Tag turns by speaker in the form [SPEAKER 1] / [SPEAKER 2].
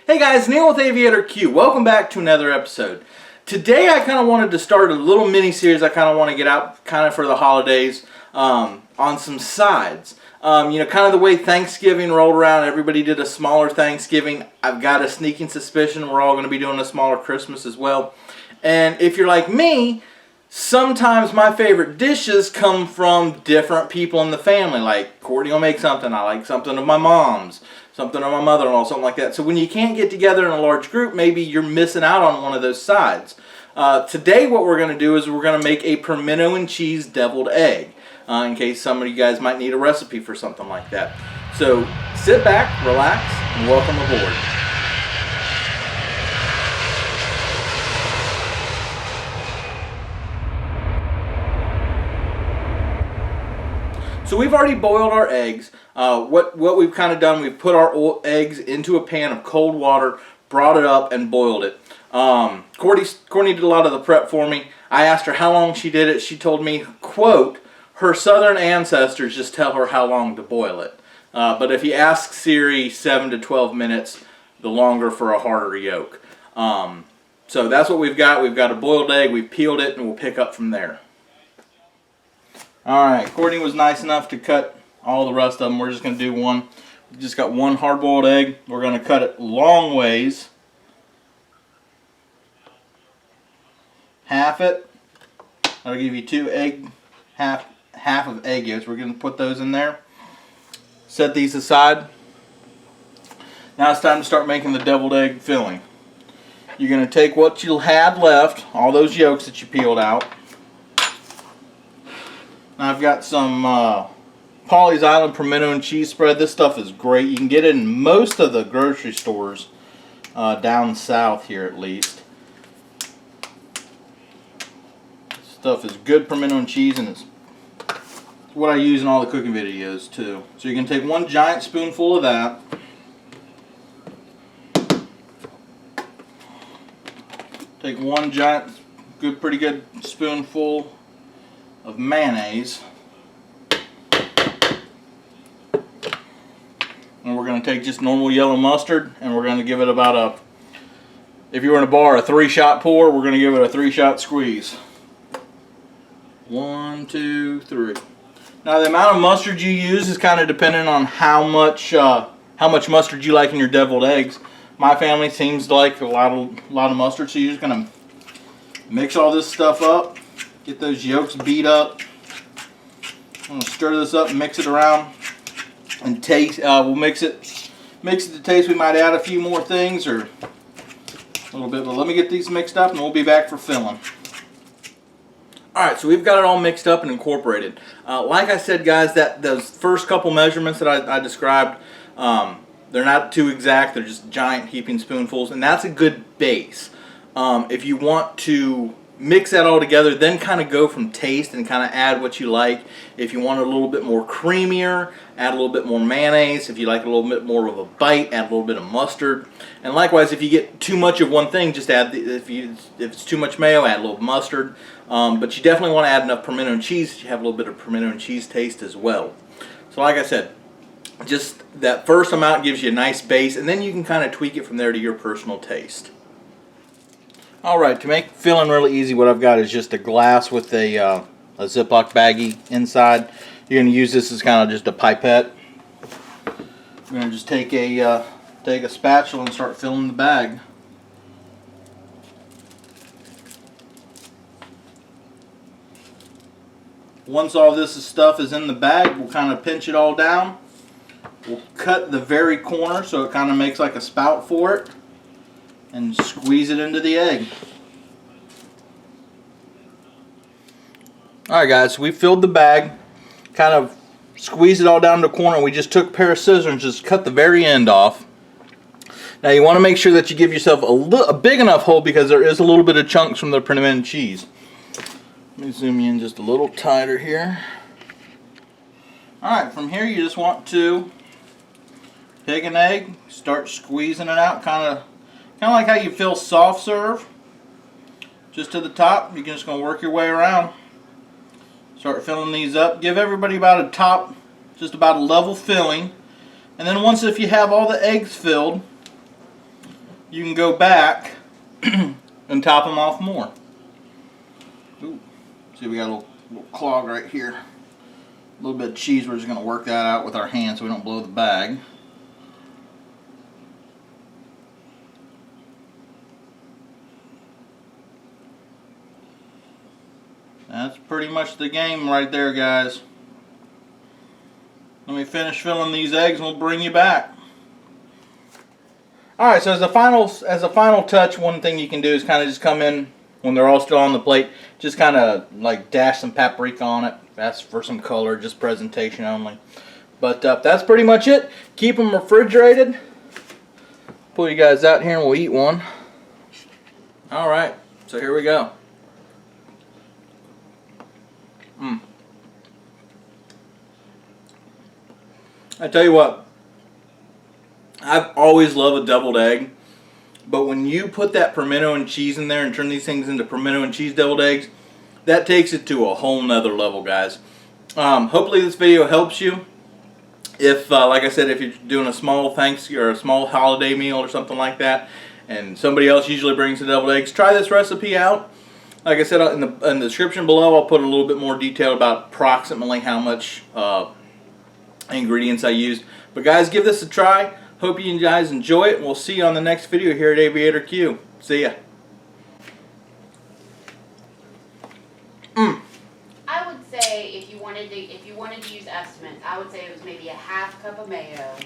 [SPEAKER 1] Hey guys, Neil with Aviator Q. Welcome back to another episode. Today I kind of wanted to start a little mini series I kind of want to get out kind of for the holidays on some sides. Kind of the way Thanksgiving rolled around, everybody did a smaller Thanksgiving. I've got a sneaking suspicion we're all going to be doing a smaller Christmas as well. And if you're like me, sometimes my favorite dishes come from different people in the family. Like Courtney will make something, I like something of my mom's, something of my mother-in-law, something like that. So when you can't get together in a large group, maybe you're missing out on one of those sides. Today what we're going to do is we're going to make a pimento and cheese deviled egg, in case some of you guys might need a recipe for something like that. So sit back, relax, and welcome aboard. So we've already boiled our eggs. What we've kind of done, we've put our eggs into a pan of cold water, brought it up, and boiled it. Courtney did a lot of the prep for me. I asked her how long she did it. She told me, quote, her southern ancestors just tell her how long to boil it. But if you ask Siri, 7 to 12 minutes, the longer for a harder yolk. So that's what we've got. We've got a boiled egg. We've peeled it, and we'll pick up from there. Alright, Courtney was nice enough to cut all the rest of them. We're just going to do one. We just got one hard-boiled egg. We're going to cut it long ways. Half it. That'll give you two egg, half of egg yolks. We're going to put those in there. Set these aside. Now it's time to start making the deviled egg filling. You're going to take what you had left, all those yolks that you peeled out. I've got some Polly's Island pimento and cheese spread. This stuff is great. You can get it in most of the grocery stores down south here at least. This stuff is good pimento and cheese, and it's what I use in all the cooking videos too. So you can take one giant spoonful of that. Take one giant, pretty good spoonful of mayonnaise, and we're going to take just normal yellow mustard, and we're going to give it about a, if you were in a bar, a 3-shot pour. We're going to give it a 3-shot squeeze. 1, 2, 3. Now the amount of mustard you use is kind of dependent on how much mustard you like in your deviled eggs. My family seems to like a lot of mustard, so you're just going to mix all this stuff up. Get those yolks beat up. I'm going to stir this up and mix it around and taste. We'll mix it to taste. We might add a few more things or a little bit, but let me get these mixed up and we'll be back for filling. Alright, so we've got it all mixed up and incorporated. Like I said, guys, those first couple measurements that I described, they're not too exact. They're just giant heaping spoonfuls, and that's a good base. If you want to mix that all together, then kind of go from taste and kind of add what you like. If you want it a little bit more creamier, add a little bit more mayonnaise. If you like a little bit more of a bite, add a little bit of mustard. And likewise, if you get too much of one thing, just add if it's too much mayo, add a little mustard. But you definitely want to add enough pimento and cheese so you have a little bit of pimento and cheese taste as well. So like I said, just that first amount gives you a nice base, and then you can kind of tweak it from there to your personal taste. Alright, to make filling really easy, what I've got is just a glass with a Ziploc baggie inside. You're going to use this as kind of just a pipette. We're going to just take a spatula and start filling the bag. Once all this stuff is in the bag, we'll kind of pinch it all down. We'll cut the very corner so it kind of makes like a spout for it, and squeeze it into the egg. Alright guys, so we filled the bag, kind of squeezed it all down to the corner. We just took a pair of scissors and just cut the very end off. Now you want to make sure that you give yourself a big enough hole, because there is a little bit of chunks from the pimento and cheese. Let me zoom you in just a little tighter here. Alright, from here you just want to take an egg, start squeezing it out, kind of like how you fill soft serve, just to the top. You're just going to work your way around. Start filling these up. Give everybody about a top, just about a level filling. And then once, if you have all the eggs filled, you can go back and top them off more. Ooh. See, we got a little clog right here. A little bit of cheese, we're just going to work that out with our hands so we don't blow the bag. That's pretty much the game right there, guys. Let me finish filling these eggs and we'll bring you back. Alright, so as a final touch, one thing you can do is kind of just come in when they're all still on the plate, just kind of like dash some paprika on it. That's for some color, just presentation only. But that's pretty much it. Keep them refrigerated. Pull you guys out here and we'll eat one. Alright, so here we go. I tell you what, I've always loved a deviled egg, but when you put that pimento and cheese in there and turn these things into pimento and cheese deviled eggs, that takes it to a whole nother level, guys. Hopefully this video helps you. If, like I said, if you're doing a small Thanksgiving or a small holiday meal or something like that, and somebody else usually brings the deviled eggs, try this recipe out. Like I said, in the description below, I'll put a little bit more detail about approximately how much ingredients I used. But guys, give this a try. Hope you guys enjoy it. We'll see you on the next video here at Aviator Q. See ya.
[SPEAKER 2] I would say if you wanted to use estimates, I would say it was maybe a half cup of mayo.